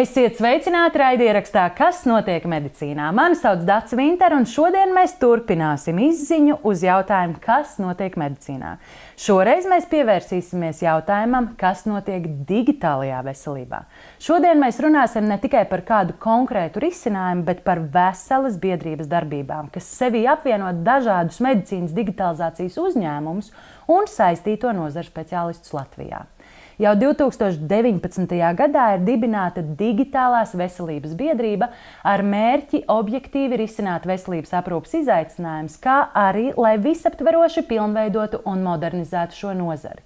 Esiet sveicināti raidierakstā Kas notiek medicīnā? Mani sauc Dace Vintera, un šodien mēs turpināsim izziņu uz jautājumu, kas notiek medicīnā. Šoreiz mēs pievērsīsimies jautājumam, kas notiek digitālajā veselībā. Šodien mēs runāsim ne tikai par kādu konkrētu risinājumu, bet par veselas biedrības darbībām, kas sevī apvienot dažādus medicīnas digitalizācijas uzņēmumus un saistīto nozaru speciālistus Latvijā. Jau 2019. gadā ir dibināta Digitālās veselības biedrība ar mērķi objektīvi risināt veselības aprūpes izaicinājumus, kā arī, lai visaptveroši pilnveidotu un modernizētu šo nozari.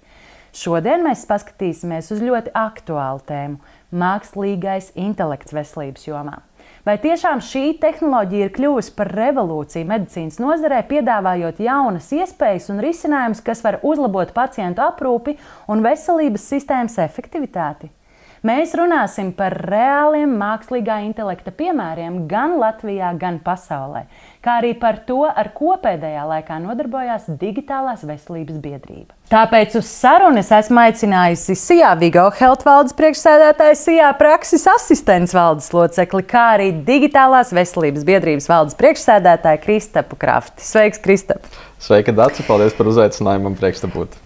Šodien mēs paskatīsimies uz ļoti aktuālu tēmu – mākslīgais intelekts veselības jomā. Vai tiešām šī tehnoloģija ir kļuvusi par revolūciju medicīnas nozarē, piedāvājot jaunas iespējas un risinājumus, kas var uzlabot pacientu aprūpi un veselības sistēmas efektivitāti? Mēs runāsim par reāliem mākslīgā intelekta piemēriem gan Latvijā, gan pasaulē, kā arī par to, ar ko pēdējā laikā nodarbojās Digitālās veselības biedrība. Tāpēc uz sarunu es esmu aicinājusi SIA Vigo Health valdes priekšsēdētāju, SIA prakses asistents valdes locekli, kā arī Digitālās veselības biedrības valdes priekšsēdētāju Kristapu Krafti. Sveiks, Kristap! Sveika, Dace! Paldies par uzaicinājumu man priekš te būt.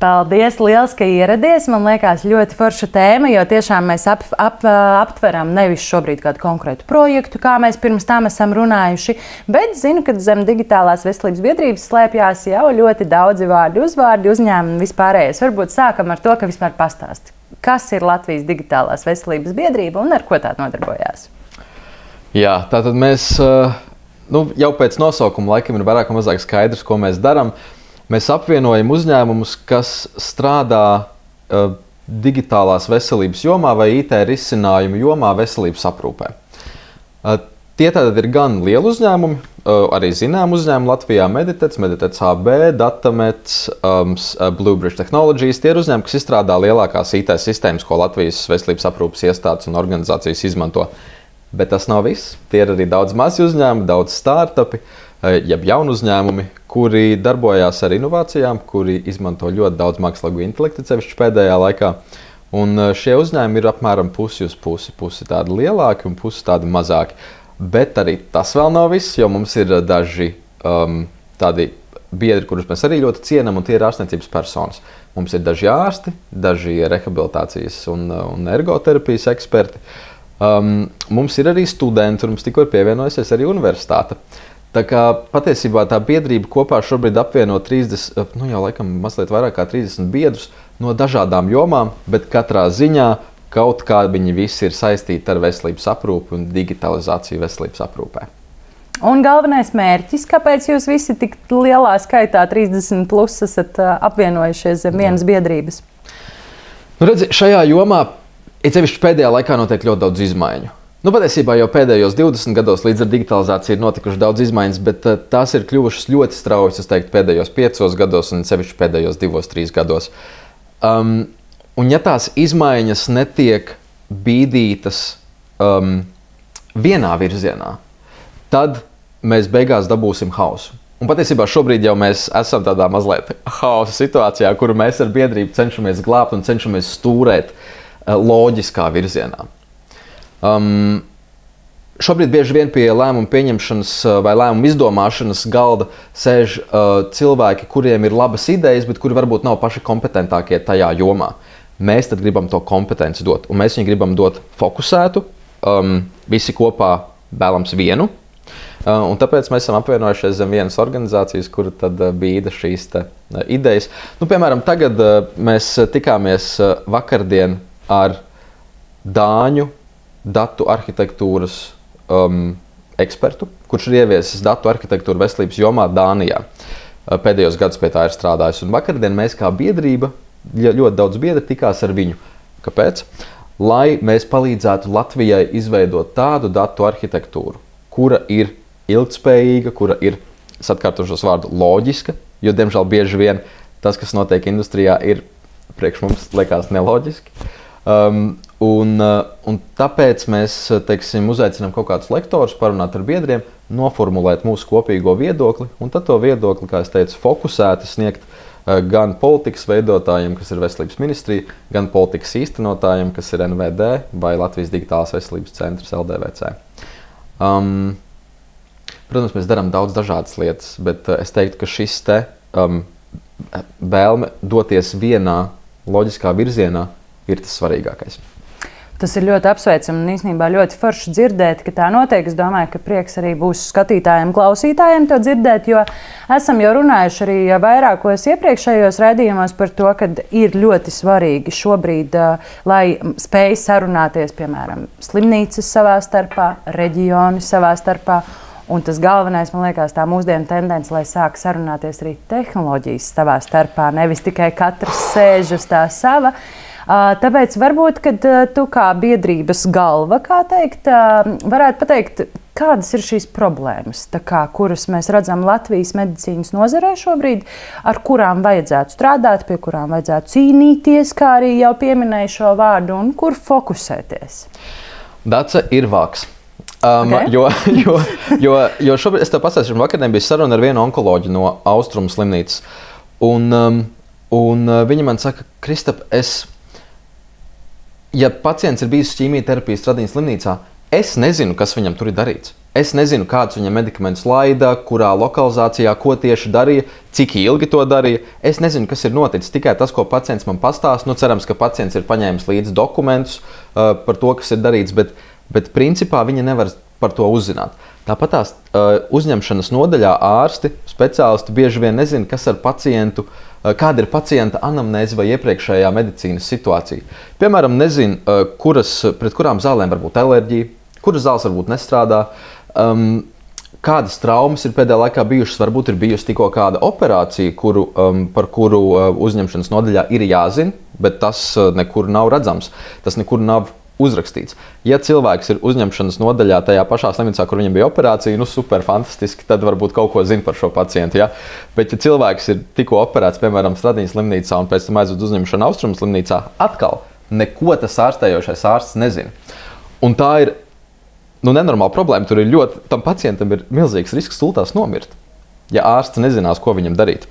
Paldies, liels, ka ieradies. Man liekas, ļoti forša tēma, jo tiešām mēs aptveram nevis šobrīd kādu konkrētu projektu, kā mēs pirms tam esam runājuši, bet zinu, ka zem Digitālās veselības biedrības slēpjās jau ļoti daudzi vārdi, uzvārdi, uzņēmumi vispārējais. Varbūt sākam ar to, ka vispār pastāsti, kas ir Latvijas Digitālās veselības biedrība un ar ko tā nodarbojās? Jā, tātad mēs jau pēc nosaukuma laikam ir vairāk un mazāk skaidrs, ko mēs darām. Mēs apvienojam uzņēmumus, kas strādā digitālās veselības jomā vai IT risinājumu jomā veselības aprūpē. Tie tātad ir gan lieli uzņēmumi, arī zinām uzņēmumi Latvijā – Meditec, Meditec AB, Datamets, Bluebridge Technologies. Tie ir uzņēmumi, kas izstrādā lielākās IT sistēmas, ko Latvijas veselības aprūpes iestādes un organizācijas izmanto. Bet tas nav viss. Tie ir arī daudz mazi uzņēmumi, daudz startupi, jeb jaunu uzņēmumi, kuri darbojās ar inovācijām, kuri izmanto ļoti daudz mākslīgo intelektu, sevišķi pēdējā laikā. Un šie uzņēmumi ir apmēram pusi uz pusi. Pusi tādi lielāki un pusi tādi mazāki. Bet arī tas vēl nav viss, jo mums ir daži tādi biedri, kurus mēs arī ļoti cienam, un tie ir ārstniecības personas. Mums ir daži ārsti, daži rehabilitācijas un ergoterapijas eksperti. Mums ir arī studenti, un mums tikko ir pievienojusies arī universitāte. Tā kā patiesībā tā biedrība kopā šobrīd apvieno 30, jau laikam mazliet vairāk kā 30 biedrus no dažādām jomām, bet katrā ziņā kaut kā viņi visi ir saistīti ar veselības aprūpi un digitalizāciju veselības aprūpē. Un galvenais mērķis, kāpēc jūs visi tik lielā skaitā 30 plus esat apvienojušies zem vienas biedrības? Redzi, šajā jomā sevišķi pēdējā laikā notiek ļoti daudz izmaiņu. Patiesībā jau pēdējos 20 gados līdz ar digitalizāciju ir notikušas daudz izmaiņas, bet tās ir kļuvušas ļoti straujas, es teiktu, pēdējos 5 gados un sevišķi pēdējos 2-3 gados. Un ja tās izmaiņas netiek bīdītas vienā virzienā, tad mēs beigās dabūsim hausu. Un patiesībā šobrīd jau mēs esam tādā mazliet hausa situācijā, kuru mēs ar biedrību cenšamies glābt un cenšamies stūrēt loģiskā virzienā. Šobrīd bieži vien pie lēmumu pieņemšanas vai lēmumu izdomāšanas galda sēž cilvēki, kuriem ir labas idejas, bet kuri varbūt nav paši kompetentākie tajā jomā. Mēs tad gribam to kompetenci dot, un mēs viņu gribam dot fokusētu, visi kopā vēlams vienu, un tāpēc mēs esam apvienojušies zem vienas organizācijas, kura tad bīda šīs te idejas. Piemēram, tagad mēs tikāmies vakardien ar Dāņu datu arhitektūras ekspertu, kurš ir ieviesis datu arhitektūru veselības jomā Dānijā. Pēdējos gadus pie tā ir strādājis. Un vakardien mēs kā biedrība, ļoti daudz biedri tikās ar viņu. Kāpēc? Lai mēs palīdzētu Latvijai izveidot tādu datu arhitektūru, kura ir ilgtspējīga, kura ir, es atkārtošos vārdu, loģiska, jo, diemžēl, bieži vien tas, kas notiek industrijā, ir priekš mums liekas neloģiski. Un tāpēc mēs, teiksim, uzaicinām kaut kādus lektorus, parunāt ar biedriem, noformulēt mūsu kopīgo viedokli, un tad to viedokli, kā es teicu, fokusēti sniegt gan politikas veidotājiem, kas ir Veselības ministrija, gan politikas īstenotājiem, kas ir NVD vai Latvijas Digitālās veselības centrs LDVC. Protams, mēs darām daudz dažādas lietas, bet es teiktu, ka šis te vēlme doties vienā loģiskā virzienā ir tas svarīgākais. Tas ir ļoti apsveicami un īstenībā ļoti forši dzirdēt, ka tā notiek. Es domāju, ka prieks arī būs skatītājiem, klausītājiem to dzirdēt, jo esam jau runājuši arī vairākos iepriekšējos raidījumos par to, ka ir ļoti svarīgi šobrīd, lai spēj sarunāties, piemēram, slimnīcas savā starpā, reģioni savā starpā. Un tas galvenais, man liekas, tā mūsdienu tendence, lai sāk sarunāties arī tehnoloģijas savā starpā, nevis tikai katrs sēž uz tā sava. Tāpēc varbūt, kad tu kā biedrības galva, kā teikt, varētu pateikt, kādas ir šīs problēmas, kuras mēs redzam Latvijas medicīnas nozarē šobrīd, ar kurām vajadzētu strādāt, pie kurām vajadzētu cīnīties, kā arī jau pieminēju šo vārdu, un kur fokusēties? Dace ir vāks. Okay. Jo šobrīd, es tev pastāstīšu, vakarnē bija saruna ar vienu onkoloģu no Austrumu slimnīcas, un viņa man saka, Kristap, ja pacients ir bijis ķīmijterapijas Stradiņas slimnīcā, es nezinu, kas viņam tur ir darīts. Es nezinu, kādus viņam medikamentus laida, kurā lokalizācijā, ko tieši darīja, cik ilgi to darīja. Es nezinu, kas ir noticis. Tikai tas, ko pacients man pastāsta. Nu, cerams, ka pacients ir paņēmis līdzi dokumentus par to, kas ir darīts, bet principā viņa nevar par to uzzināt. Tāpat tās uzņemšanas nodaļā ārsti, speciālisti bieži vien nezina, kas ar pacientu, kāda ir pacienta anamnēze vai iepriekšējā medicīnas situācija. Piemēram, nezinu, pret kurām zālēm var būt alerģija, kuras zāles varbūt nestrādā, kādas traumas ir pēdējā laikā bijušas, varbūt ir bijusi tikko kāda operācija, par kuru uzņemšanas nodaļā ir jāzina, bet tas nekur nav redzams, tas nekur nav uzrakstīts. Ja cilvēks ir uzņemšanas nodaļā tajā pašā slimnīcā, kur viņam bija operācija, nu super fantastiski, tad varbūt kaut ko zina par šo pacientu. Ja? Bet ja cilvēks ir tikko operēts, piemēram, Stradiņas slimnīcā un pēc tam aizved uzņemšanu Austrumu slimnīcā, atkal neko tas ārstējošais ārsts nezina. Un tā ir nenormāla problēma. Tur ir tam pacientam ir milzīgs risks stultās nomirt, ja ārsts nezinās, ko viņam darīt.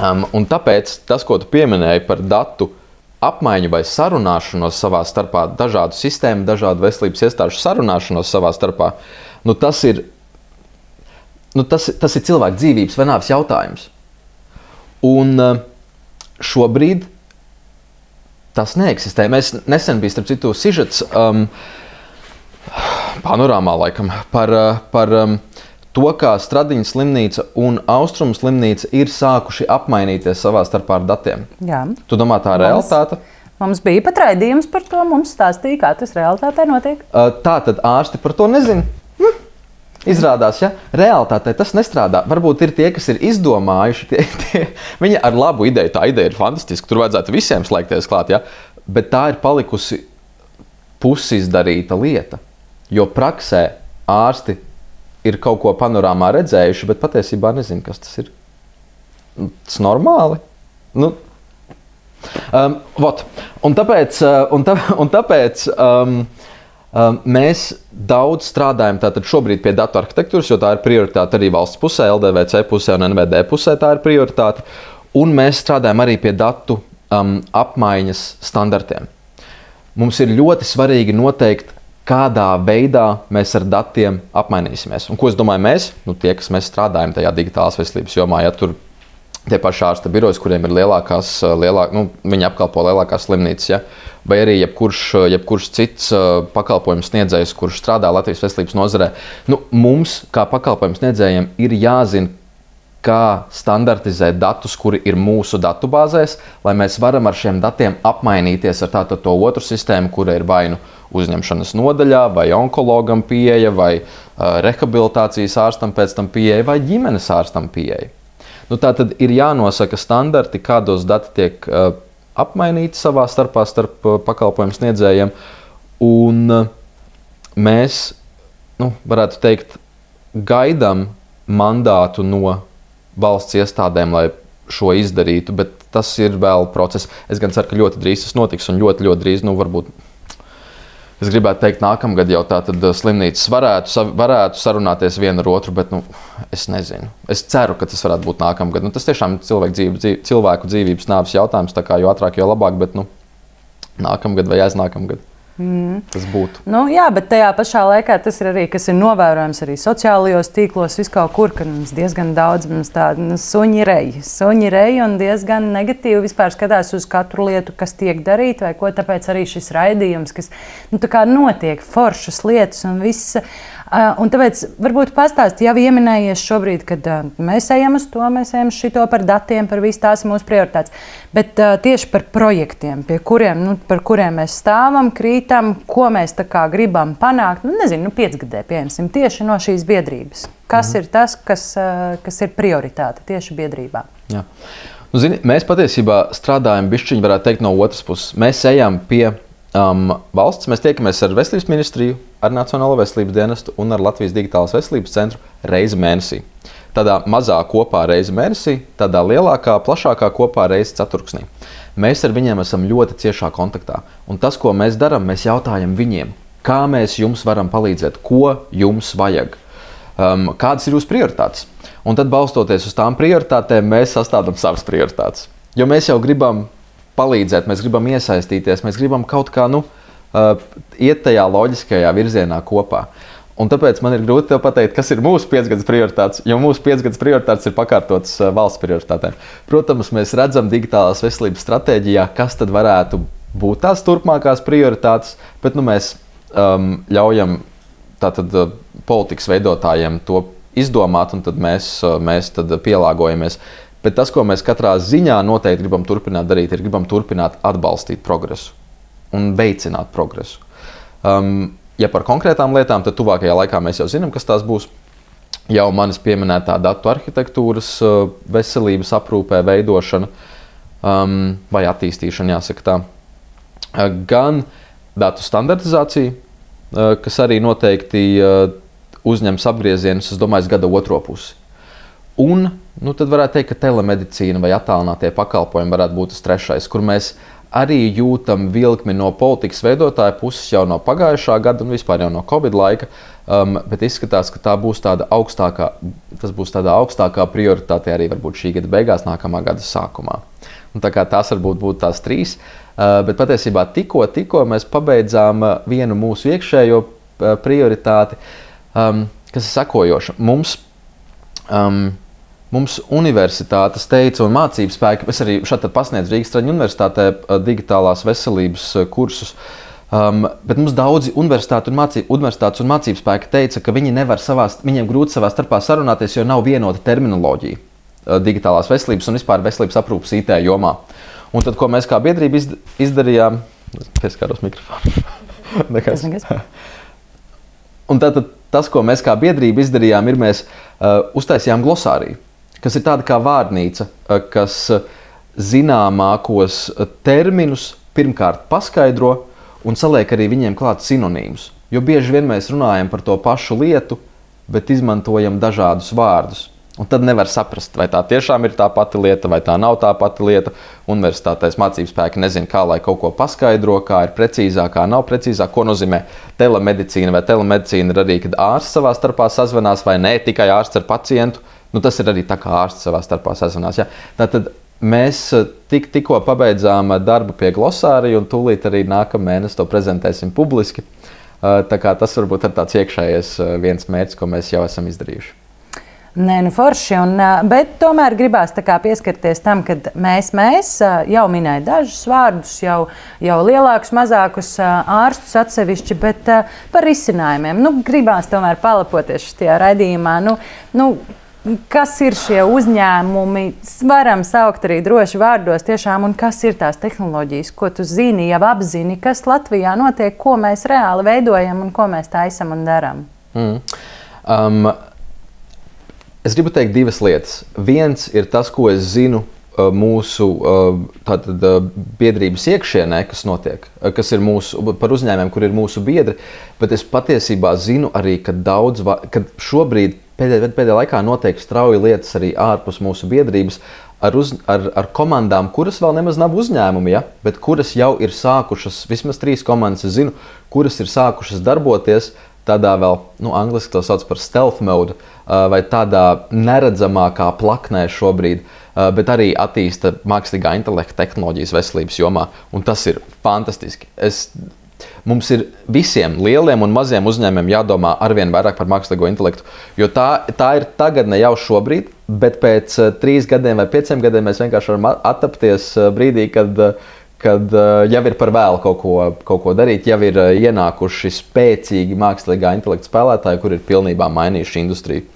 Un tāpēc tas, ko tu pieminēji par datu apmaiņu vai sarunāšanos savā starpā, dažādu sistēmu, dažādu veselības iestāžu sarunāšanos savā starpā, tas ir cilvēka dzīvības vai nāves jautājums. Un šobrīd tas neeksistē. Mēs nesen bija, starp citu, sižets panorāmā laikam par to, kā Stradiņas slimnīca un Austrumu slimnīca ir sākuši apmainīties savā starpā ar datiem. Jā. Tu domā, tā ir realitāte? Mums bija pat raidījums par to, mums stāstīja, kā tas realitātē notiek. Tātad ārsti par to nezina. Izrādās, ja realitātē tas nestrādā. Varbūt ir tie, kas ir izdomājuši, viņi ar labu ideju, tā ideja ir fantastiska, tur vajadzētu visiem slēgties klāt, ja? Bet tā ir palikusi pusizdarīta lieta, jo praksē ārsti ir kaut ko panorāmā redzējuši, bet patiesībā nezinu, kas tas ir. Tas normāli. Un tāpēc mēs daudz strādājam tātad šobrīd pie datu arhitektūras, jo tā ir prioritāte arī valsts pusē, LDVC pusē un NVD pusē tā ir prioritāte. Un mēs strādājam arī pie datu apmaiņas standartiem. Mums ir ļoti svarīgi noteikt, kādā veidā mēs ar datiem apmainīsimies. Un ko es domāju mēs? Tie, kas mēs strādājam tajā digitālās veselības jomā, ja tur tie paši ārsta birojas, kuriem ir viņi apkalpo lielākās slimnīcas, ja? Vai arī jebkurš cits pakalpojums sniedzējs, kurš strādā Latvijas veselības nozarē. Mums, kā pakalpojums sniedzējiem, ir jāzina, kā standartizēt datus, kuri ir mūsu datubāzēs, lai mēs varam ar šiem datiem apmainīties ar tātad to otru sistēmu, kura ir vai nu uzņemšanas nodaļā, vai onkologam pieeja, vai rehabilitācijas ārstam pēc tam pieeja, vai ģimenes ārstam pieeja. Tātad ir jānosaka standarti, kādos dati tiek apmainīti savā starpā starp pakalpojumu sniedzējiem, un mēs, varētu teikt, gaidām mandātu no valsts iestādēm, lai šo izdarītu, bet tas ir vēl process. Es gan ceru, ka ļoti drīz tas notiks, un ļoti drīz, varbūt Es gribētu teikt, nākamgad jau tātad slimnīcas varētu sarunāties viena ar otru, bet es nezinu. Es ceru, ka tas varētu būt nākamgad. Tas tiešām ir cilvēku dzīvības nāves jautājums, tā kā jo ātrāk, jo labāk, bet nākamgad vai aiznākamgad. Tas būtu. Jā, bet tajā pašā laikā tas ir arī, kas ir novērojams arī sociālajos tīklos, viskaut kur, ka mums diezgan daudz tādu suņi reji un diezgan negatīvi vispār skatās uz katru lietu, kas tiek darīta vai ko, tāpēc arī šis raidījums, kas tā kā notiek foršas lietas un viss. Un tāpēc varbūt pastāst, jau ieminējies šobrīd, kad mēs ejam uz to, mēs ejam šito par datiem, par visu tās mūsu prioritātes, bet tieši par projektiem, par kuriem mēs stāvam, krītam, ko mēs tā kā gribam panākt, 5 gadē, piemēram, tieši no šīs biedrības. Kas ir tas, kas ir prioritāte tieši biedrībā? Jā. Zini, mēs patiesībā strādājam bišķiņi, varētu teikt, no otras puses. Mēs ejam pie valsts, mēs tiekamies ar Veselības ministriju, ar Nacionālo veselības dienestu un ar Latvijas digitālās veselības centru reizi mēnesī. Tādā mazā kopā reizi mēnesī, tādā lielākā, plašākā kopā reizi ceturksnī. Mēs ar viņiem esam ļoti ciešā kontaktā. Un tas, ko mēs darām, mēs jautājam viņiem, kā mēs jums varam palīdzēt, ko jums vajag, kādas ir jūsu prioritātes. Un tad, balstoties uz tām prioritātēm, mēs sastādām savas prioritātes. Jo mēs jau gribam palīdzēt, mēs gribam iesaistīties, mēs gribam kaut kā iet tajā loģiskajā virzienā kopā. Un tāpēc man ir grūti tev pateikt, kas ir mūsu 5 gadus prioritātes, jo mūsu 5 gadus prioritātes ir pakārtotas valsts prioritātēm. Protams, mēs redzam digitālās veselības stratēģijā, kas tad varētu būt tās turpmākās prioritātes, bet mēs ļaujam tātad politikas veidotājiem to izdomāt, un tad mēs tad pielāgojamies. Bet tas, ko mēs katrā ziņā noteikti gribam turpināt darīt, ir gribam turpināt atbalstīt progresu un veicināt progresu. Ja par konkrētām lietām, tad tuvākajā laikā mēs jau zinām, kas tās būs. Jau manis pieminētā datu arhitektūras veselības aprūpē veidošana vai attīstīšana, jāsaka tā. Gan datu standartizācija, kas arī noteikti uzņems apgriezienus, es domāju, gada otro pusi. Un tad varētu teikt, ka telemedicīna vai attālinātie pakalpojumi varētu būt tas trešais, kur mēs arī jūtam vilkmi no politikas veidotāja puses jau no pagājušā gada un vispār jau no Covid laika, bet izskatās, ka tas būs tāda augstākā prioritāte arī varbūt šī gada beigās, nākamā gada sākumā. Un tā kā tās varbūt būtu tās 3, bet patiesībā tikko mēs pabeidzām vienu mūsu iekšējo prioritāti, kas ir sekojoša. Mums universitātes teica un mācību spēki, es arī šeit pasniedzu Rīgas Traģiņu universitātē digitālās veselības kursus, bet mums daudzi universitātes un mācību spēki teica, ka viņiem grūti savā starpā sarunāties, jo nav vienota terminoloģija digitālās veselības un vispār veselības aprūpas IT jomā. Un tad, ko mēs kā biedrība izdarījām, pieskāros mikrofonu. Un tātad tas, ko mēs kā biedrība izdarījām, ir mēs uztaisījām glosāriju, kas ir tāda kā vārnīca, kas zināmākos terminus pirmkārt paskaidro un saliek arī viņiem klāt sinonīmus. Jo bieži vien mēs runājam par to pašu lietu, bet izmantojam dažādus vārdus. Un tad nevar saprast, vai tā tiešām ir tā pati lieta, vai tā nav tā pati lieta. Universitātēs mācību spēki nezina, kā lai kaut ko paskaidro, kā ir precīzāk, kā nav precīzāk, ko nozīmē telemedicīna, vai telemedicīna ir arī, kad ārsts savā starpā sazvanās, vai ne tikai ārsts ar pacientu. Tas ir arī tā, kā ārsts savā starpā sazvanās. Ja? Tātad mēs tikko pabeidzām darbu pie glosārija, un tūlīt arī nākamā mēnesi to prezentēsim publiski. Tā kā tas varbūt ir tāds iekšējais viens mērķis, ko mēs jau esam izdarījuši. Nē, forši, bet tomēr gribās pieskarties tam, ka mēs jau minēja dažus vārdus, jau lielākus, mazākus ārstus atsevišķi, bet par risinājumiem. Gribās tomēr palapoties šajā raidījumā. Kas ir šie uzņēmumi? Varam saukt arī droši vārdos tiešām, un kas ir tās tehnoloģijas, ko tu zini, jau apzini, kas Latvijā notiek, ko mēs reāli veidojam un ko mēs taisam un daram? Es gribu teikt 2 lietas. Viens ir tas, ko es zinu mūsu biedrības iekšienē, kas notiek, kas ir par uzņēmumiem, kur ir mūsu biedri, bet es patiesībā zinu arī, ka šobrīd pēdējā laikā notiek strauji lietas arī ārpus mūsu biedrības, ar komandām, kuras vēl nemaz nav uzņēmumi, ja? Bet kuras jau ir sākušas, vismaz 3 komandas es zinu, kuras ir sākušas darboties tādā vēl, angliski to sauc par stealth mode, vai tādā neredzamākā plaknē šobrīd, bet arī attīsta mākslīgā intelekta tehnoloģijas veselības jomā, un tas ir fantastiski. Mums ir visiem lieliem un maziem uzņēmumiem jādomā arvien vairāk par mākslīgo intelektu, jo tā ir tagadne jau šobrīd, bet pēc 3 gadiem vai 5 gadiem mēs vienkārši varam attapties brīdī, kad jau ir par vēlu kaut ko darīt, jau ir ienākuši spēcīgi mākslīgā intelekta spēlētāji, kur ir pilnībā mainījuši industriju.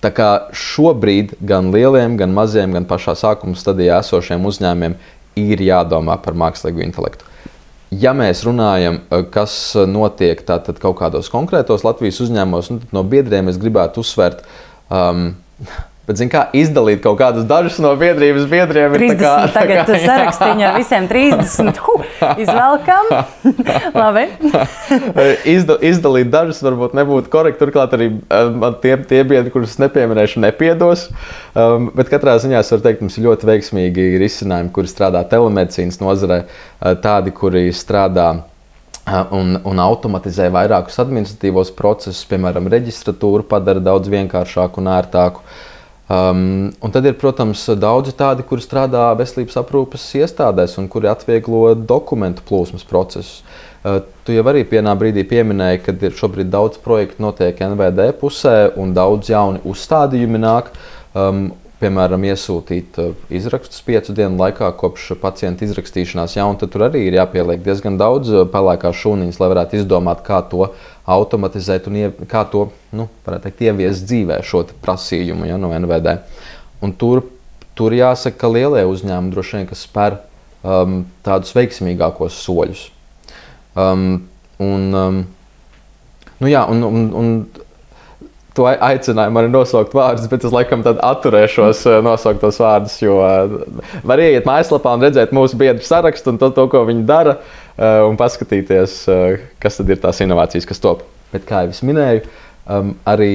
Tā kā šobrīd gan lieliem, gan maziem, gan pašā sākuma stadijā esošiem uzņēmumiem ir jādomā par mākslīgo intelektu. Ja mēs runājam, kas notiek tātad kaut kādos konkrētos Latvijas uzņēmumos, tad no biedriem es gribētu uzsvērt, bet, izdalīt kaut kādus dažus no biedrības biedriem. 30, tagad sarakstiņā ar visiem 30, izvelkam. Labi. Izdalīt dažus varbūt nebūtu korekti, turklāt arī tie biedri, kurus nepieminēšu, nepiedos. Bet katrā ziņā es varu teikt, mums ir ļoti veiksmīgi risinājumi, kuri strādā telemedicīnas nozarē, tādi, kuri strādā un automatizē vairākus administratīvos procesus, piemēram, reģistratūru padara daudz vienkāršāku un ērtāku. Un tad ir, protams, daudzi tādi, kuri strādā veselības aprūpes iestādēs un kuri atvieglo dokumentu plūsmas procesus. Tu jau arī vienā brīdī pieminēji, ka ir šobrīd daudz projektu notiek NVD pusē un daudz jauni uzstādījumi nāk. Piemēram, iesūtīt izrakstus 5 dienu laikā kopš pacienta izrakstīšanās, un tad tur arī ir jāpieliek diezgan daudz pelēkās šūniņas, lai varētu izdomāt, kā to automatizēt un kā to, varētu teikt, ieviest dzīvē šo prasījumu, no NVD. Un tur jāsaka, ka lielie uzņēmumi droši vien, kas spēr tādus veiksmīgākos soļus. Tu aicināji mani nosaukt vārdus, bet es laikam tad atturēšos nosaukt tos vārdus, jo var ieiet mājaslapā un redzēt mūsu biedru sarakstu un to, ko viņi dara, un paskatīties, kas tad ir tās inovācijas, kas top. Bet, kā jau es minēju, arī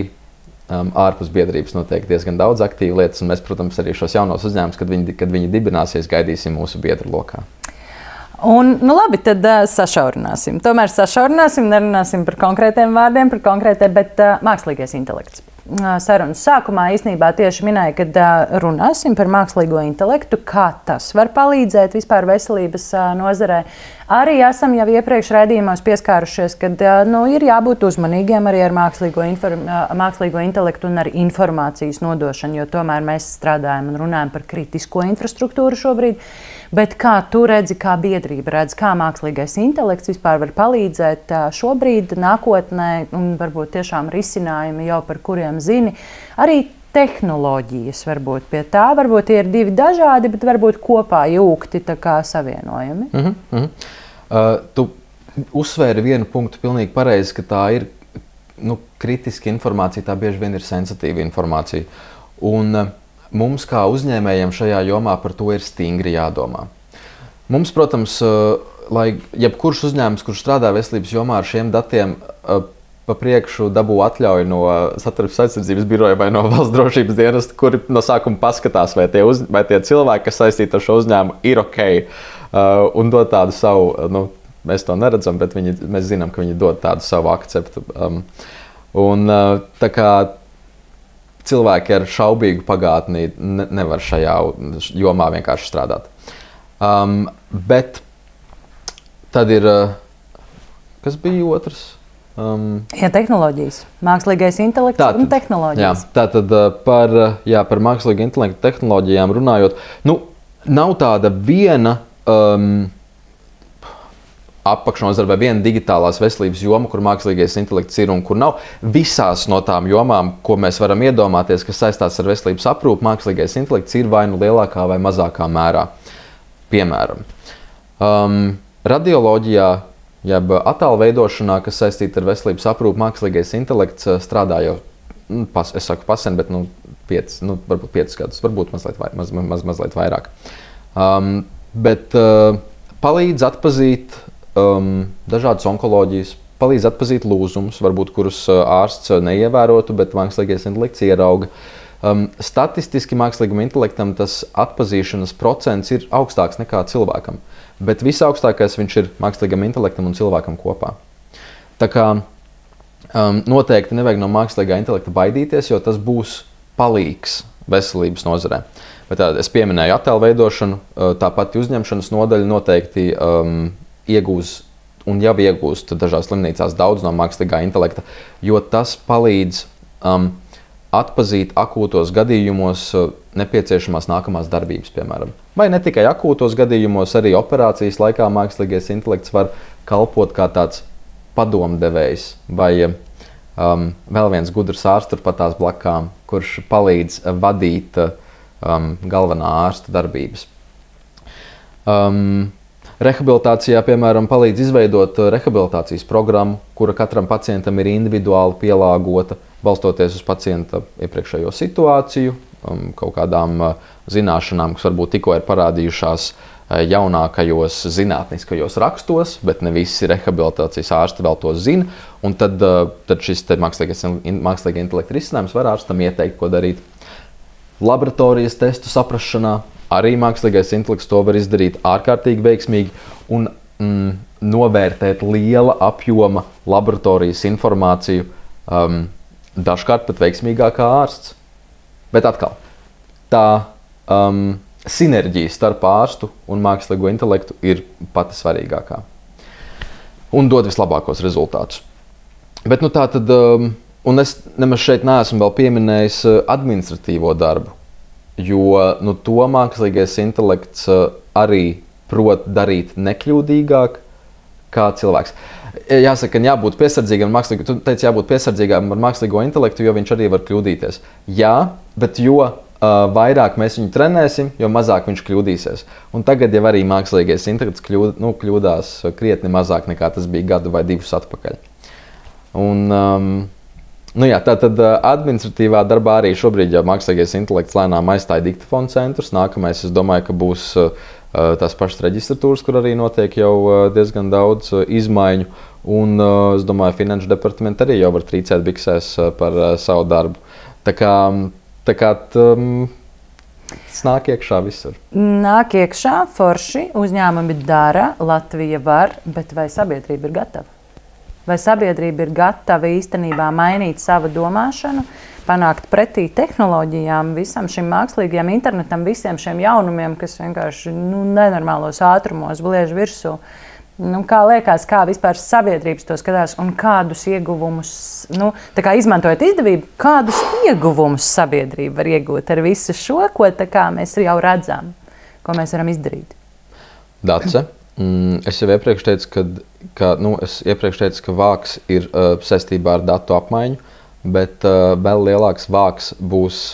ārpus biedrības notiek diezgan daudz aktīvu lietas, un mēs, protams, arī šos jaunos uzņēmumus, kad viņi dibināsies, gaidīsim mūsu biedru lokā. Un, labi, tad sašaurināsim. Tomēr sašaurināsim, nerunāsim par konkrētiem vārdiem, bet mākslīgais intelekts. Sarunas sākumā īstenībā tieši minēja, kad runāsim par mākslīgo intelektu, kā tas var palīdzēt vispār veselības nozarē. Arī esam jau iepriekš raidījumos pieskārušies, kad ir jābūt uzmanīgiem arī ar mākslīgo intelektu un ar informācijas nodošanu, jo tomēr mēs strādājam un runājam par kritisko infrastruktūru šobrīd. Bet kā tu redzi, kā biedrība redz, kā mākslīgais intelekts vispār var palīdzēt šobrīd, nākotnē, un varbūt tiešām risinājumi jau par kuriem zini, arī tehnoloģijas varbūt pie tā. Varbūt tie ir 2 dažādi, bet varbūt kopā jūgti tā kā savienojumi. Tu uzsvēri vienu punktu pilnīgi pareizi, ka tā ir kritiska informācija, tā bieži vien ir sensitīva informācija. Un mums kā uzņēmējiem šajā jomā par to ir stingri jādomā. Mums, protams, lai jebkurš uzņēmums, kurš strādā veselības jomā ar šiem datiem, pa priekšu dabū atļauju no Satversmes aizsardzības biroja vai no Valsts drošības dienesta, kuri no sākuma paskatās, vai tie cilvēki, kas saistīti ar šo uzņēmumu, ir ok, un dod tādu savu, mēs to neredzam, bet mēs zinām, ka viņi dod tādu savu akceptu. Tā kā cilvēki ar šaubīgu pagātni nevar šajā jomā vienkārši strādāt. Bet tad ir, kas bija otrs? Tehnoloģijas. Mākslīgais intelekts un tehnoloģijas. Tātad par mākslīgu intelektu tehnoloģijām runājot, nav tāda viena apakšnozara vai viena digitālās veselības joma, kur mākslīgais intelekts ir un kur nav. Visās no tām jomām, ko mēs varam iedomāties, kas saistās ar veselības aprūpi, mākslīgais intelekts ir vai nu lielākā vai mazākā mērā. Piemēram, radioloģijā, jeb attēlveidošanā, kas saistīta ar veselības aprūpi, mākslīgais intelekts strādā jau, es saku pasen, bet varbūt 5 gadus, varbūt mazliet vairāk. Bet palīdz atpazīt dažādas onkoloģijas, palīdz atpazīt lūzumus, varbūt kurus ārsts neievērotu, bet mākslīgais intelekts ierauga. Statistiski mākslīgam intelektam tas atpazīšanas procents ir augstāks nekā cilvēkam, bet visaugstākais viņš ir mākslīgam intelektam un cilvēkam kopā. Tā kā noteikti nevajag no mākslīgā intelekta baidīties, jo tas būs palīgs veselības nozarē. Bet es pieminēju attēlu veidošanu, tāpat uzņemšanas nodaļa noteikti iegūs un jau iegūst dažās slimnīcās daudz no mākslīgā intelekta, jo tas palīdz atpazīt akūtos gadījumos nepieciešamās nākamās darbības, piemēram. Vai ne tikai akūtos gadījumos, arī operācijas laikā mākslīgais intelekts var kalpot kā tāds padomdevējs vai vēl viens gudrs ārsts turpatās blakām, kurš palīdz vadīt galvenā ārsta darbības. Rehabilitācijā, piemēram, palīdz izveidot rehabilitācijas programmu, kura katram pacientam ir individuāli pielāgota, balstoties uz pacienta iepriekšējo situāciju, kaut kādām zināšanām, kas varbūt tikko ir parādījušās jaunākajos zinātniskajos rakstos, bet ne visi rehabilitācijas ārsti vēl to zina, un tad šis mākslīgā intelekta risinājums var ārstam ieteikt, ko darīt. Laboratorijas testu saprašanā arī mākslīgais intelekts to var izdarīt ārkārtīgi veiksmīgi un novērtēt liela apjoma laboratorijas informāciju dažkārt pat veiksmīgāk kā ārsts. Bet atkal, tā sinerģija starp ārstu un mākslīgo intelektu ir pati svarīgākā un dod vislabākos rezultātus. Bet tā tad, un es nemaz šeit neesmu vēl pieminējis administratīvo darbu, jo to mākslīgais intelekts arī prot darīt nekļūdīgāk kā cilvēks. Jāsaka, jābūt piesardzīgam ar mākslīgo intelektu, jo viņš arī var kļūdīties. Jā, bet jo vairāk mēs viņu trenēsim, jo mazāk viņš kļūdīsies. Un tagad jau arī mākslīgais intelekts kļūdās krietni mazāk nekā tas bija gadu vai divus atpakaļ. Un, tātad administratīvā darbā arī šobrīd jau mākslīgais intelekts lēnām aizstāja diktafonu centrus. Nākamais, es domāju, ka būs tās pašas reģistratūras, kur arī notiek jau diezgan daudz izmaiņu. Un es domāju, finanšu departamenti arī jau var trīcēt biksēs par savu darbu. Tā kā tas nāk iekšā visur. Nāk iekšā, forši, uzņēmumi dara, Latvija var, bet vai sabiedrība ir gatava? Vai sabiedrība ir gatava īstenībā mainīt savu domāšanu, panākt pretī tehnoloģijām, visam šim mākslīgajam internetam, visiem šiem jaunumiem, kas vienkārši nenormālos ātrumos bliež virsū. Kā liekas, kā vispār sabiedrības to skatās un kādus ieguvumus, izmantojot izdevību, kādus ieguvumus sabiedrība var iegūt ar visu šo, ko mēs jau redzam, ko mēs varam izdarīt? Dace, es jau iepriekš teicu, ka vāks ir saistībā ar datu apmaiņu, bet vēl lielāks vāks būs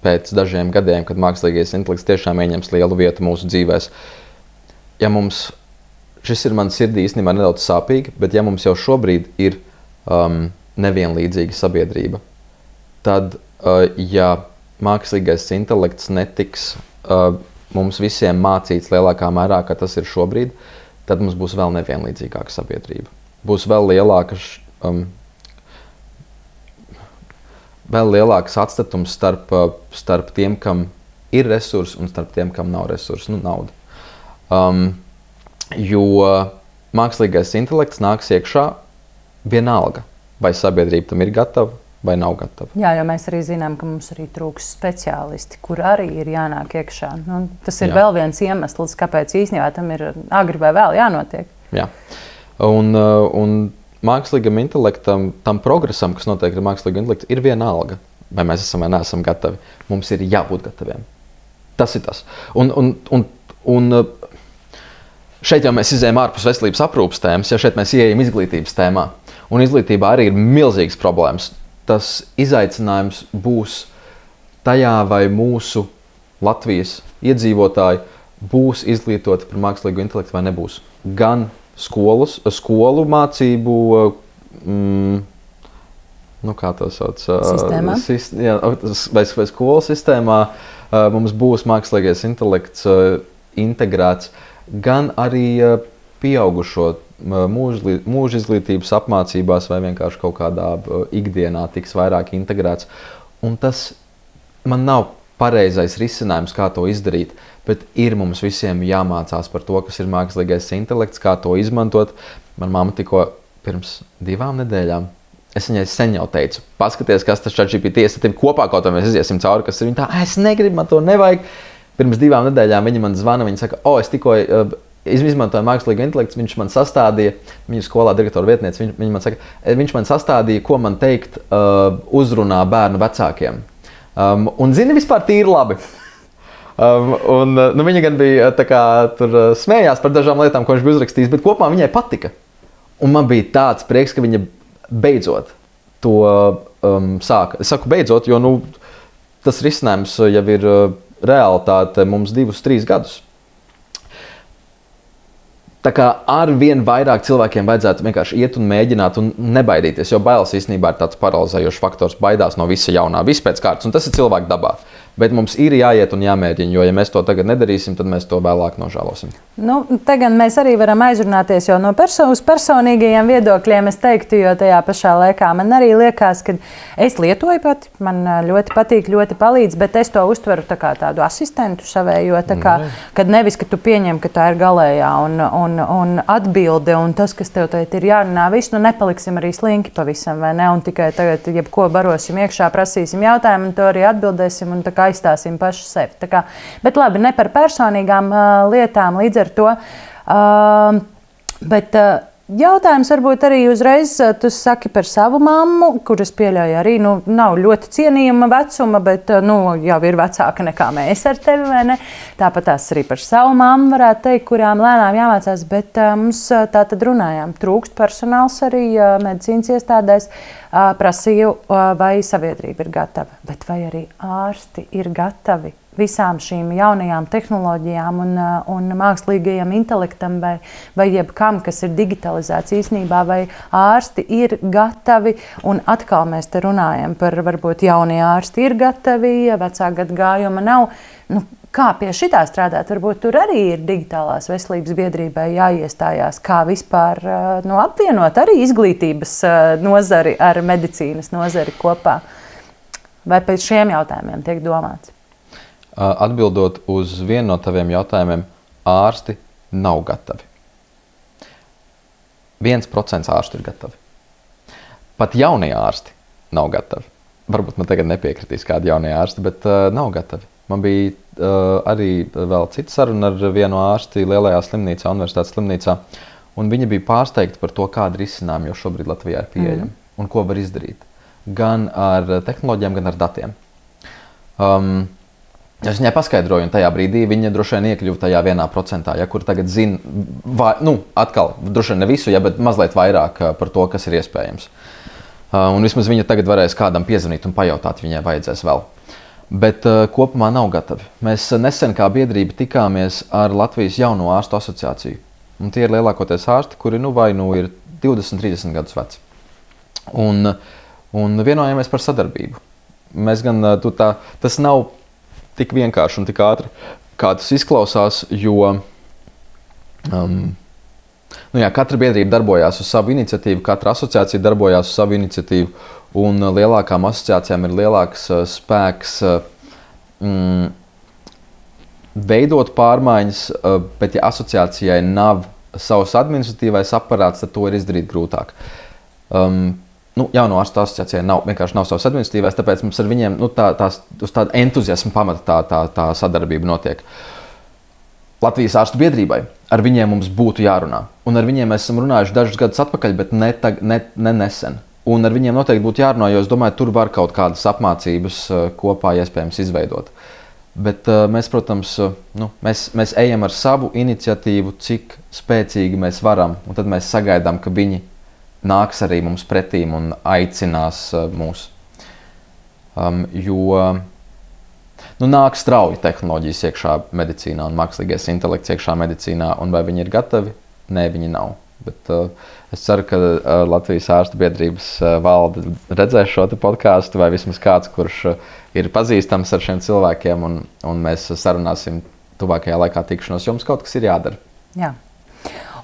pēc dažiem gadiem, kad mākslīgais intelekts tiešām ieņems lielu vietu mūsu dzīvēs. Šis ir man sirdī īstenībā nedaudz sāpīgi, bet ja mums jau šobrīd ir nevienlīdzīga sabiedrība, tad, ja mākslīgais intelekts netiks mums visiem mācīts lielākā mērā, kā tas ir šobrīd, tad mums būs vēl nevienlīdzīgāka sabiedrība. Būs vēl lielāks atstatums starp tiem, kam ir resursi, un starp tiem, kam nav resursi, nauda. Jo mākslīgais intelekts nāks iekšā vienalga, vai sabiedrība tam ir gatava vai nav gatava. Jā, jo mēs arī zinām, ka mums arī trūks speciālisti, kur arī ir jānāk iekšā. Tas ir vēl viens iemesls, kāpēc īstenībā tam ir agri vai vēl jānotiek. Jā. Un mākslīgam intelektam, tam progresam, kas notiek ar mākslīgu intelektu, ir vienalga, vai mēs esam vai neesam gatavi. Mums ir jābūt gataviem. Tas ir tas. Un šeit jau mēs izējām ārpus veselības aprūpes tēmas, ja šeit mēs ieejam izglītības tēmā. Un izglītībā arī ir milzīgas problēmas. Tas izaicinājums būs tajā, vai mūsu Latvijas iedzīvotāji būs izglītoti par mākslīgo intelektu vai nebūs. Gan skolu mācību, kā to sauc? Sistēmā. Vai skolu sistēmā mums būs mākslīgais intelekts integrēts, gan arī pieaugušo mūža izglītības apmācībās vai vienkārši kaut kādā ikdienā tiks vairāk integrēts. Un tas man nav pareizais risinājums, kā to izdarīt, bet ir mums visiem jāmācās par to, kas ir mākslīgais intelekts, kā to izmantot. Man mamma tikko pirms 2 nedēļām, es viņai sen jau teicu, paskaties, kas tas ChatGPT, es ar tevi kopā kaut kā mēs iziesim cauri, kas ir viņa tā, es negribu, man to nevajag. Pirms 2 nedēļām viņa man zvana, viņa saka, es tikko izmantoju mākslīgu intelektu, viņš man sastādīja, viņa skolā direktora vietniece, viņa man saka, viņš man sastādīja, ko man teikt uzrunā bērnu vecākiem. Un zini, vispār tīri labi. Viņa gan bija tā kā tur smējās par dažām lietām, ko viņš bija uzrakstījis, bet kopumā viņai patika. Un man bija tāds prieks, ka viņa beidzot to sāka. Es saku beidzot, jo tas risinājums jau ir realitāte mums 2-3 gadus. Tā kā ar vien vairāk cilvēkiem vajadzētu vienkārši iet un mēģināt un nebaidīties, jo bailes īstenībā ir tāds paralizējošs faktors, baidās no visa jaunā, viss pēc kārtas, un tas ir cilvēku dabā. Bet mums ir jāiet un jāmēģina, jo ja mēs to tagad nedarīsim, tad mēs to vēlāk nožēlosim. Tagad mēs arī varam aizrunāties jau no personīgajiem viedokļiem, es teiktu, jo tajā pašā laikā man arī liekas, ka es lietoju pati, man ļoti patīk, ļoti palīdz, bet es to uztveru tā kā tādu asistentu savējo, tā kā, kad nevis, ka tu pieņem, ka tā ir galējā un atbilde un tas, kas tev tagad ir jārunā, visu, nepaliksim arī slinki pavisam, vai ne, un tikai tagad jebko barosim iekšā, prasīsim jautājumu un to arī atbildēsim un tā kā aizstāsim paši sevi. Bet labi, ne par personīgām lietām līdz ar to. Bet jautājums varbūt arī uzreiz, tu saki par savu mammu, kuras pieļauju arī, nav ļoti cienījama vecuma, bet jau ir vecāka nekā mēs ar tevi, vai ne? Tāpat tās arī par savu mammu varētu teikt, kurām lēnām jāmācās, bet mums tā tad runājām. Trūkst personāls arī medicīnas iestādēs. Prasīju, vai sabiedrība ir gatava, bet vai arī ārsti ir gatavi visām šīm jaunajām tehnoloģijām un mākslīgajam intelektam vai jebkam, kas ir digitalizēts īstenībā, vai ārsti ir gatavi, un atkal mēs te runājam par varbūt jaunie ārsti ir gatavi, vecā gadagājuma nav. Kā pie šitā strādāt? Varbūt tur arī ir digitālās veselības biedrībai jāiestājās, kā vispār apvienot arī izglītības nozari ar medicīnas nozari kopā. Vai pēc šiem jautājumiem tiek domāts? Atbildot uz vienu no taviem jautājumiem, ārsti nav gatavi. 1% ārstu ir gatavi. Pat jaunie ārsti nav gatavi. Varbūt man tagad nepiekritīs kādi jaunie ārsti, bet nav gatavi. Man bija arī vēl cita saruna ar vienu ārsti lielajā slimnīcā, universitātes slimnīcā, un viņa bija pārsteigta par to, kāda risinājuma jau šobrīd Latvijā ir pieejama un ko var izdarīt. Gan ar tehnoloģijām, gan ar datiem. Es viņai paskaidroju, un tajā brīdī viņa droši vien iekļuva tajā 1%, kur tagad zina, atkal, droši vien ne visu, bet mazliet vairāk par to, kas ir iespējams. Un vismaz viņa tagad varēs kādam piezvanīt un pajautāt, viņai vajadzēs vēl. Bet kopumā nav gatavi. Mēs nesen kā biedrība tikāmies ar Latvijas jauno ārstu asociāciju. Un tie ir lielākoties ārsti, kuri ir 20-30 gadus veci. Un vienojāmies par sadarbību. Mēs gan, tas nav tik vienkārši un tik ātri, kā tas izklausās, jo katra biedrība darbojās uz savu iniciatīvu, katra asociācija darbojās uz savu iniciatīvu, un lielākām asociācijām ir lielāks spēks veidot pārmaiņas, bet ja asociācijai nav savs administratīvais aparāts, tad to ir izdarīt grūtāk. Jauno ārstu asociācijai vienkārši nav savs administratīvais, tāpēc mums ar viņiem uz tādu entuziasmu pamata tā sadarbība notiek. Latvijas ārstu biedrībai ar viņiem mums būtu jārunā. Un ar viņiem mēs esam runājuši dažus gadus atpakaļ, bet ne nesen. Un ar viņiem noteikti būtu jārunā, jo es domāju, tur var kaut kādas apmācības kopā iespējams izveidot. Bet mēs, protams, mēs ejam ar savu iniciatīvu, cik spēcīgi mēs varam, un tad mēs sagaidām, ka viņi nāks arī mums pretīm un aicinās mūs. Nāk strauji tehnoloģijas iekšā medicīnā un mākslīgais intelekts iekšā medicīnā, un vai viņi ir gatavi? Nē, viņi nav. Bet es ceru, ka Latvijas ārstu biedrības valde redzēs šo podkāstu, vai vismaz kāds, kurš ir pazīstams ar šiem cilvēkiem, un mēs sarunāsim tuvākajā laikā tikšanos. Jums kaut kas ir jādara. Jā.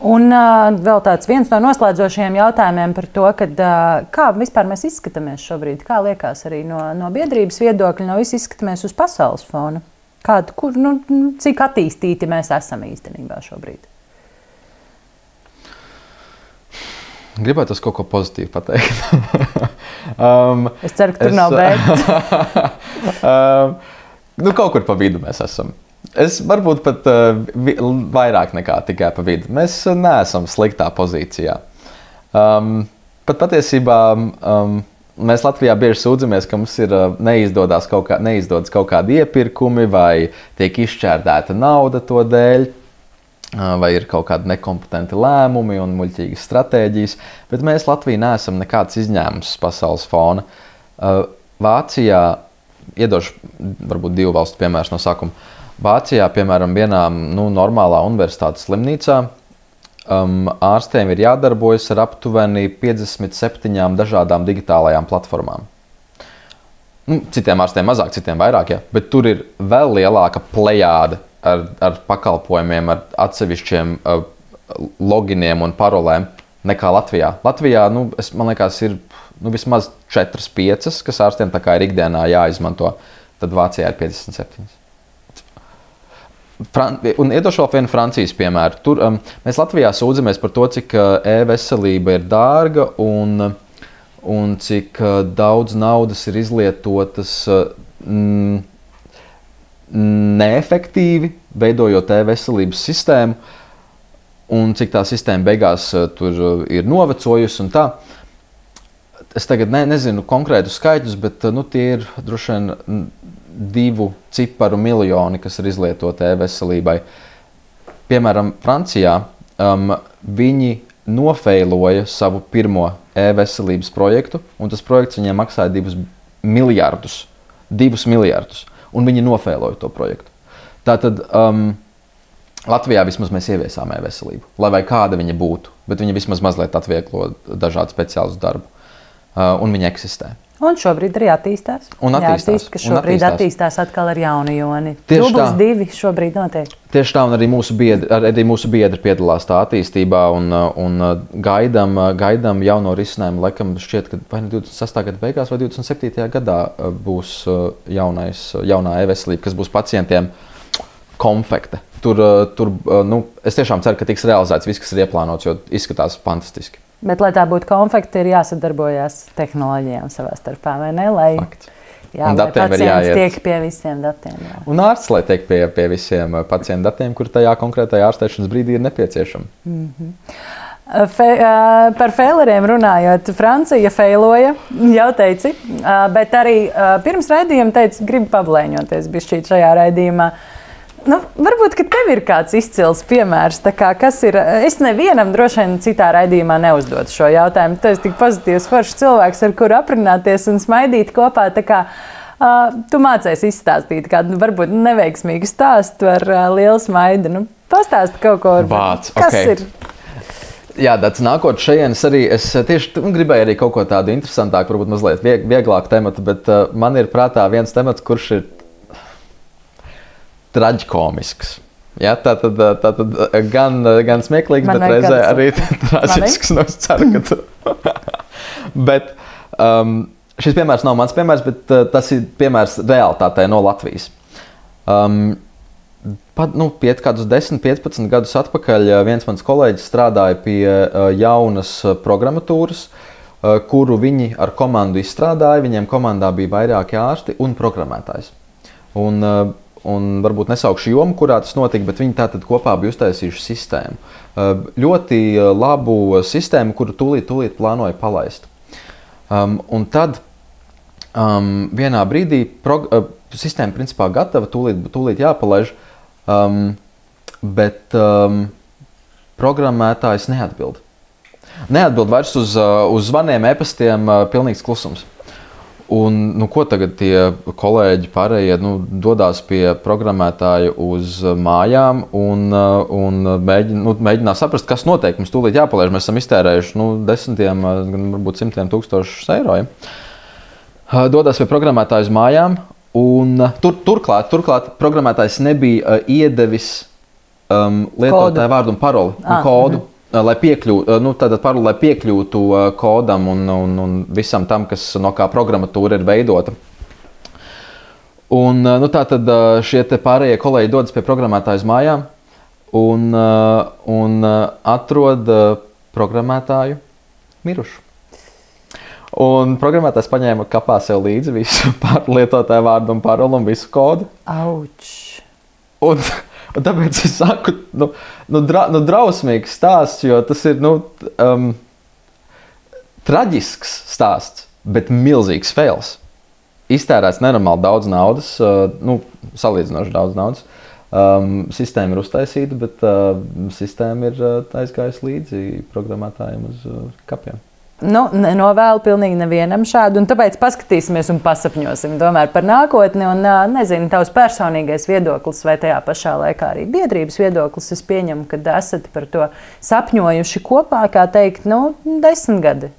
Un vēl tāds viens no noslēdzošajiem jautājumiem par to, kā vispār mēs izskatāmies šobrīd, kā liekas arī no biedrības viedokļa, no viss izskatāmies uz pasaules fona. Cik attīstīti mēs esam īstenībā šobrīd? Gribētu kaut ko pozitīvu pateikt. Es ceru, ka tur nav beigas. Kaut kur pa vidu mēs esam. Es varbūt pat vairāk nekā tikai pa vidu. Mēs neesam sliktā pozīcijā. Pat patiesībā mēs Latvijā bieži sūdzamies, ka mums neizdodas kaut kādi iepirkumi vai tiek izšķērdēta nauda to dēļ. Vai ir kaut kādi nekompetenti lēmumi un muļķīgas stratēģijas, bet mēs Latvijā neesam nekāds izņēmums pasaules fona. Vācijā, iedošu varbūt 2 valstu piemērus no sākuma. Vācijā, piemēram, vienā normālā universitātes slimnīcā ārstiem ir jādarbojas ar aptuveni 57 dažādām digitālajām platformām. Citiem ārstiem mazāk, citiem vairāk, bet tur ir vēl lielāka plejāde ar pakalpojumiem, ar atsevišķiem loginiem un parolēm nekā Latvijā. Latvijā, man liekas, ir vismaz 4-5, kas ārstiem tā kā ir ikdienā jāizmanto. Tad Vācijā ir 57. Un iedošu vēl vienu Francijas piemēru. Tur mēs Latvijā sūdzamies par to, cik e-veselība ir dārga un cik daudz naudas ir izlietotas neefektīvi, veidojot e-veselības sistēmu, un cik tā sistēma beigās tur ir novecojusi un tā. Es tagad nezinu konkrētus skaitļus, bet tie ir droši vien 2 ciparu miljoni, kas ir izlietoti e-veselībai. Piemēram, Francijā viņi nofeiloja savu pirmo e-veselības projektu, un tas projekts viņiem maksāja 2 miljardus. Un viņi nofeiloja to projektu. Tātad Latvijā vismaz mēs ieviesām e-veselību, lai vai kāda viņa būtu, bet viņa vismaz mazliet atvieglo dažādu speciālu darbu, un viņa eksistē. Un šobrīd arī attīstās. Jāatzīst, ka šobrīd attīstās atkal ar jaunu joni. Dublis 2 šobrīd notiek. Tieši tā, un arī mūsu biedri piedalās tā attīstībā un gaidām jauno risinājumu. Laikam šķiet, ka vai 26. gada beigās vai 27. gadā būs jaunā e-veselība, kas būs pacientiem konfekte. Es tiešām ceru, ka tiks realizēts viss, kas ir ieplānots, jo izskatās fantastiski. Bet, lai tā būtu konfekti, ir jāsadarbojās tehnoloģijām savā starpā, vai ne? Lai pacients tiek pie visiem datiem. Jā. Un ārsts, lai tiek pie visiem pacientu datiem, kur tajā konkrētajā ārstēšanas brīdī ir nepieciešama. Par feileriem runājot, Francija feiloja, jau teici, bet arī pirms raidījuma teici, gribu pablēņoties bišķīt šajā raidījumā. Varbūt, ka tev ir kāds izcils piemērs, kas ir, es nevienam droši vien citā raidījumā neuzdotu šo jautājumu. Tu esi tik pozitīvs, foršs cilvēks, ar kuru aprunāties un smaidīt kopā, tu mācies izstāstīt kādu varbūt neveiksmīgu stāstu ar lielu smaidu. Pastāsti kaut ko, kas ir? Jā, tāds nākot šajienes arī, es tieši gribēju arī kaut ko tādu interesantāku, varbūt mazliet vieglāku tematu, bet man ir prātā viens temats, kurš ir traģikomisks. Ja, tātad gan smieklīgs, bet reizē arī traģisks. Es ceru, ka tu. Bet šis piemērs nav mans piemērs, bet tas ir piemērs realitātei no Latvijas. Kādus 10-15 gadus atpakaļ viens mans kolēģis strādāja pie jaunas programmatūras, kuru viņi ar komandu izstrādāja. Viņiem komandā bija vairāki ārsti un programmētājs. Un varbūt nesaukšu jomu, kurā tas notika, bet viņi tātad kopā bija uztaisījuši sistēmu. Ļoti labu sistēmu, kuru tūlīt plānoja palaist. Un tad vienā brīdī sistēma principā gatava, tūlīt jāpalaiž, bet programmētājs neatbild. Neatbild vairs uz zvaniem, e-pastiem, pilnīgs klusums. Un, ko tagad tie kolēģi pārējie dodās pie programmētāja uz mājām un mēģinās saprast, kas notiek. Mums tūlīt jāpalaiž. Mēs esam iztērējuši desmitiem, varbūt 100,000 eiro. Ja? Dodās pie programmētāja uz mājām. Un turklāt programmētājs nebija iedevis lietotāju vārdu un paroli un kodu. lai piekļūtu kodam un visam tam, kas no kā programmatūra ir veidota. Un, tātad šie te pārējie kolēģi dodas pie programmētāja uz mājām un atrod programmētāju mirušu. Un programmētājs paņēma kapā sev līdzi visu lietotāju vārdu un paroli un visu kodu. Auč! Un tāpēc es saku, drausmīgs stāsts, jo tas ir traģisks stāsts, bet milzīgs fails. Iztērēts nenormāli daudz naudas, salīdzinoši daudz naudas. Sistēma ir uztaisīta, bet sistēma ir aizgājusi līdzi programmētājiem uz kapiem. Nenovēlu pilnīgi nevienam šādu, un tāpēc paskatīsimies un pasapņosim tomēr par nākotni, un nezinu, tavs personīgais viedoklis vai tajā pašā laikā arī biedrības viedoklis, es pieņemu, ka esat par to sapņojuši kopā, kā teikt, 10 gadi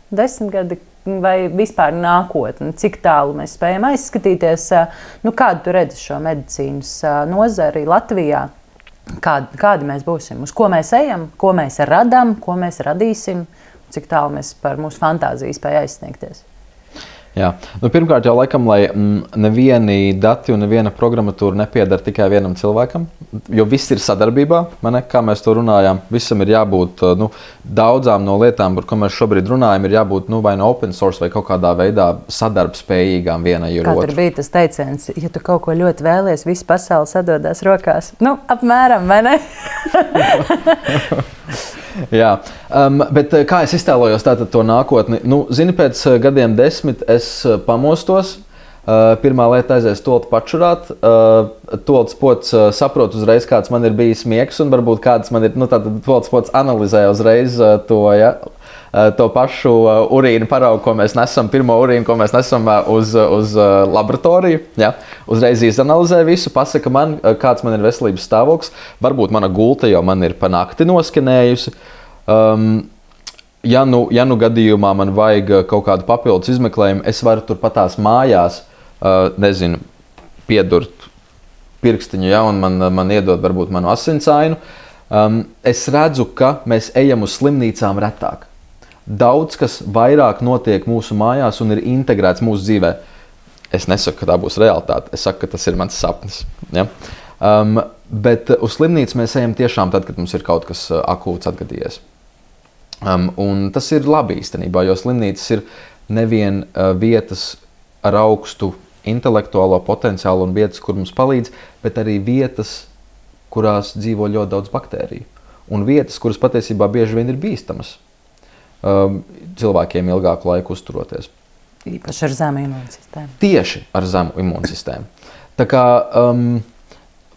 vai vispār nākotni, cik tālu mēs spējam aizskatīties, kādu tu redzi šo medicīnas nozari Latvijā, kādi mēs būsim, uz ko mēs ejam, ko mēs radām, ko mēs radīsim, cik tālu mēs par mūsu fantāziju spēj aizsniegties. Jā. Pirmkārt jau laikam, lai nevieni dati un neviena programmatūra nepiedara tikai vienam cilvēkam, jo viss ir sadarbībā, kā mēs to runājām, visam ir jābūt, daudzām no lietām, par ko mēs šobrīd runājam, ir jābūt, vai no open source vai kaut kādā veidā sadarbspējīgām vienai ar otru. Kā tur bija tas teiciens, ja tu kaut ko ļoti vēlies, visa pasaule sadodās rokās. Apmēram, vai ne? Jā, bet kā es iztēlojos tātad to nākotni? Zini, pēc gadiem 10 es pamostos, pirmā lieta aizies tolti pačurāt, tolts pots saprot uzreiz, kāds man ir bijis miegs, un varbūt kāds man ir, tātad tolts pots analizē uzreiz to pašu urīnu paraugu, ko mēs nesam, pirmo urīnu, ko mēs nesam uz laboratoriju. Ja? Uzreiz izanalizē visu, pasaka man, kāds man ir veselības stāvoklis. Varbūt mana gulta jau man ir pa nakti noskenējusi. Ja nu gadījumā man vajag kaut kādu papildus izmeklējumu, es varu turpatās mājās, piedurt pirkstiņu, ja, un man iedod varbūt manu asinsainu. Es redzu, ka mēs ejam uz slimnīcām retāk. Daudz kas vairāk notiek mūsu mājās un ir integrēts mūsu dzīvē. Es nesaku, ka tā būs realitāte. Es saku, ka tas ir mans sapnis. Ja? Bet uz slimnīcu mēs ejam tiešām tad, kad mums ir kaut kas akūts atgadījies. Un tas ir labi īstenībā, jo slimnīcas ir nevien vietas ar augstu intelektuālo potenciālu un vietas, kur mums palīdz, bet arī vietas, kurās dzīvo ļoti daudz baktēriju. Un vietas, kuras patiesībā bieži vien ir bīstamas cilvēkiem ilgāku laiku uzturoties. Īpaši ar zemu imūnsistēmu. Tieši ar zemu imūnsistēmu. Tā kā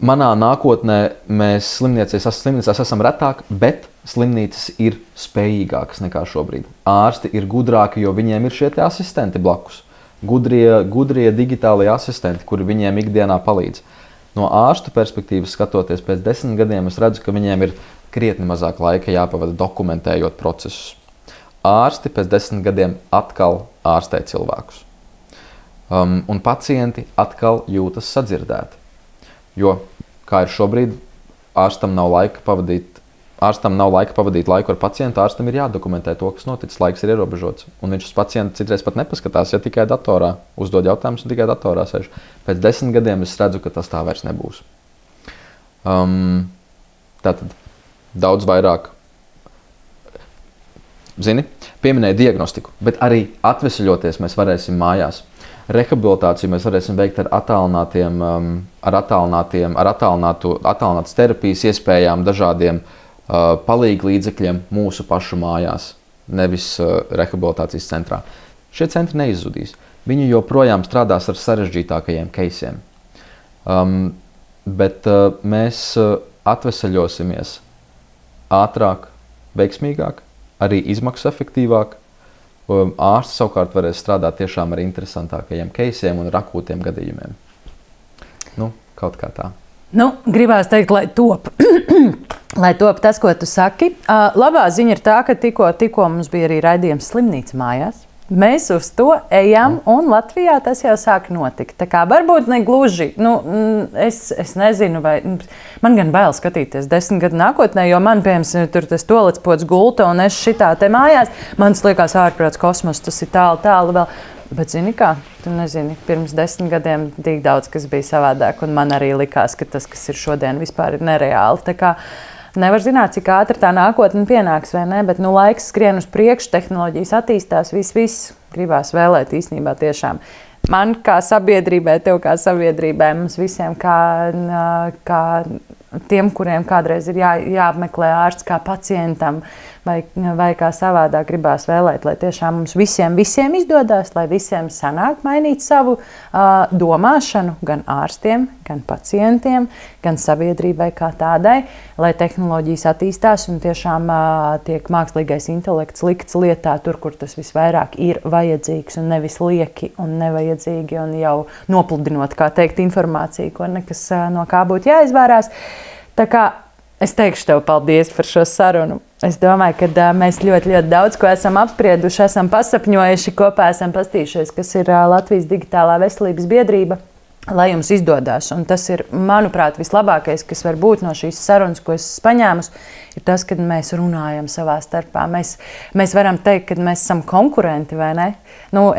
manā nākotnē mēs slimnīcās esam retāk, bet slimnīcas ir spējīgākas nekā šobrīd. Ārsti ir gudrāki, jo viņiem ir šie te asistenti blakus. Gudrie digitālie asistenti, kuri viņiem ikdienā palīdz. No ārstu perspektīvas skatoties, pēc 10 gadiem es redzu, ka viņiem ir krietni mazāk laika jāpavada dokumentējot procesus. Ārsti pēc 10 gadiem atkal ārstē cilvēkus. Un pacienti atkal jūtas sadzirdēti. Jo, kā ir šobrīd, ārstam nav laika pavadīt laiku ar pacientu, ārstam ir jādokumentē to, kas noticis, laiks ir ierobežots. Un viņš uz pacientu citreiz pat nepaskatās, ja tikai datorā uzdod jautājumus un tikai datorā sēž. Pēc 10 gadiem es redzu, ka tas tā vairs nebūs. Tātad daudz vairāk. Pieminēja diagnostiku, bet arī atvesaļoties mēs varēsim mājās. Rehabilitāciju mēs varēsim veikt ar attālinātas terapijas iespējām, dažādiem palīgu līdzekļiem mūsu pašu mājās, nevis rehabilitācijas centrā. Šie centri neizzudīs. Viņi joprojām strādās ar sarežģītākajiem keisiem. Bet mēs atvesaļosimies ātrāk, veiksmīgāk, arī izmaksu efektīvāk. Ārsts savukārt varēs strādāt tiešām ar interesantākajiem keisiem un ar akūtiem gadījumiem. Kaut kā tā. Gribās teikt, lai top. Lai top tas, ko tu saki. Labā ziņa ir tā, ka tikko mums bija arī raidījums Slimnīca mājās. Mēs uz to ejam, un Latvijā tas jau sāk notikt. Tā kā varbūt ne gluži, es nezinu, vai man gan bail skatīties 10 gadu nākotnē, jo man, piemēram, tur tas toaletpods gulta, un es šitā te mājās, man tas liekas ārprāts kosmos, tas ir tālu vēl. Bet zini kā, tu nezini, pirms 10 gadiem tik daudz, kas bija savādāk, un man arī likās, ka tas, kas ir šodien, vispār ir nereāli. Tā kā nevar zināt, cik ātri tā nākotne pienāks vai ne, bet laiks skrien uz priekšu, tehnoloģijas attīstās, viss gribās vēlēt īstenībā tiešām. Man kā sabiedrībai, tev kā sabiedrībai, mums visiem kā tiem, kuriem kādreiz ir jāapmeklē ārsts kā pacientam vai kā savādāk gribās vēlēt, lai tiešām mums visiem izdodas, lai visiem sanāk mainīt savu domāšanu, gan ārstiem, gan pacientiem, gan sabiedrībai kā tādai, lai tehnoloģijas attīstās un tiešām tiek mākslīgais intelekts likts lietā tur, kur tas visvairāk ir vajadzīgs un nevis lieki un nevajadzīgi un jau nopludinot, kā teikt, informāciju, ko nekas no kā būtu jāizvērās. Tā kā es teikšu tev paldies par šo sarunu. Es domāju, ka mēs ļoti daudz ko esam apsprieduši, esam pasapņojuši, kopā esam pastījušies, kas ir Latvijas Digitālā veselības biedrība, lai jums izdodas. Un tas ir, manuprāt, vislabākais, kas var būt no šīs sarunas, ko es paņēmu, ir tas, kad mēs runājam savā starpā. Mēs varam teikt, ka mēs esam konkurenti, vai ne?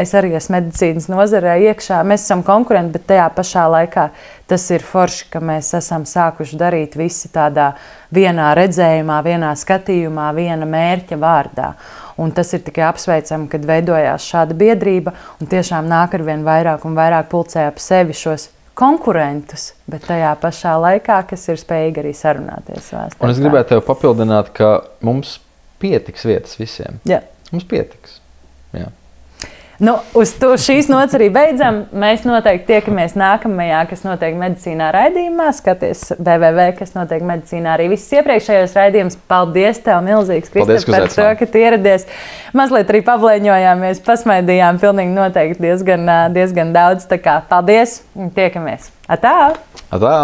Es arī esmu medicīnas nozarē iekšā. Mēs esam konkurenti, bet tajā pašā laikā tas ir forši, ka mēs esam sākuši darīt visi tādā vienā redzējumā, vienā skatījumā, viena mērķa vārdā. Un tas ir tikai apsveicami, kad veidojās šāda biedrība un tiešām nāk ar vien vairāk un vairāk pulcē ap sevi šos konkurentus, bet tajā pašā laikā, kas ir spējīgi arī sarunāties. Un es gribētu tev papildināt, ka mums pietiks vietas visiem. Jā. Mums pietiks. Jā. Uz šīs nots arī beidzam. Mēs noteikti tiekamies nākamajā, kas notiek medicīnā raidījumā. Skaties kas notiek medicīnā arī visus iepriekšējos raidījumus. Paldies tev milzīgs, Kristap, par to, ka tu ieradies. Mazliet arī pavlēņojāmies, pasmaidījām pilnīgi noteikti diezgan daudz. Tā kā paldies un tiekamies. Atā! Atā!